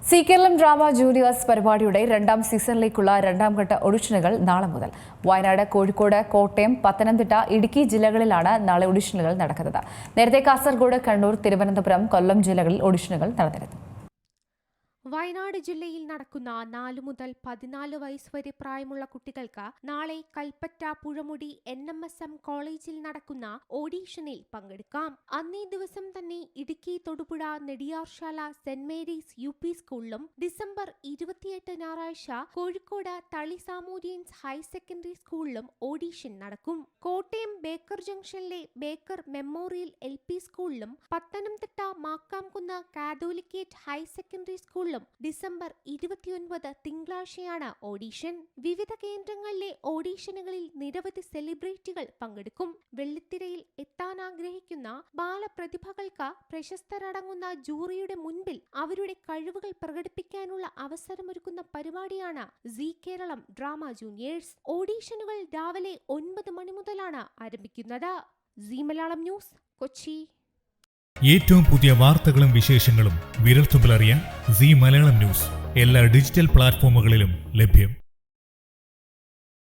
C Keralam drama juniors പരിപാടിയുടെ രണ്ടാം സീസണിലേക്കുള്ള രണ്ടാം ഘട്ട ഓഡിഷനുകൾ നാളെ മുതൽ. വയനാട്, കോഴിക്കോട്, കോട്ടയം, പത്തനംതിട്ട, ഇടുക്കി ജില്ലകളിലാണ് നാളെ ഓഡിഷനുകൾ നടക്കുന്നത്. നേരത്തെ കാസർഗോഡ്, കണ്ണൂർ, തിരുവനന്തപുരം, കൊല്ലം ജില്ലകളിൽ ഓഡിഷനുകൾ നടന്നിരുന്നു. വയനാട് ജില്ലയിൽ നടക്കുന്ന 4 മുതൽ 14 വയസ്സ് വരെ പ്രായമുള്ള കുട്ടികൾക്ക് നാളെ കൽപ്പറ്റ പുഴമുടി NMSM കോളേജിൽ നടക്കുന്ന ഓഡീഷനിൽ പങ്കെടുക്കാം. അന്നേ ദിവസം തന്നെ Idukki Thodupuzha Nediyarshala Saint Mary's UP സ്കൂളിലും, ഡിസംബർ 28 ഞായറാഴ്ച Kozhikode Thali Zamorin's higher secondary സ്കൂളിലും ഓഡീഷൻ നടക്കും. കോട്ടയം ബേക്കർ ജംഗ്ഷനിലെ ബേക്കർ മെമ്മോറിയൽ LP സ്കൂളിലും, Pathanamthitta Makkamkunnu Catholicate higher secondary സ്കൂളിലും ഡിസംബർ 29 തിങ്കളാഴ്ചയാണ് ഓഡീഷൻ. വിവിധ കേന്ദ്രങ്ങളിലെ ഓഡീഷനുകളിൽ നിരവധി സെലിബ്രിറ്റികൾ പങ്കെടുക്കും. വെള്ളിത്തിരയിൽ എത്താൻ ആഗ്രഹിക്കുന്ന ബാലപ്രതിഭകൾക്ക് പ്രശസ്തരടങ്ങുന്ന ജൂറിയുടെ മുൻപിൽ അവരുടെ കഴിവുകൾ പ്രകടിപ്പിക്കാനുള്ള അവസരമൊരുക്കുന്ന പരിപാടിയാണ് സി കേരളം ഡ്രാമ ജൂനിയേഴ്സ്. ഓഡീഷനുകൾ രാവിലെ 9 മണി മുതലാണ് ആരംഭിക്കുന്നത്. C Malayalam news, Kochi. ഏറ്റവും പുതിയ വാർത്തകളും വിശേഷങ്ങളും വിരൽത്തുമ്പിലറിയാൻ സി മലയാളം ന്യൂസ് എല്ലാ ഡിജിറ്റൽ പ്ലാറ്റ്ഫോമുകളിലും ലഭ്യം.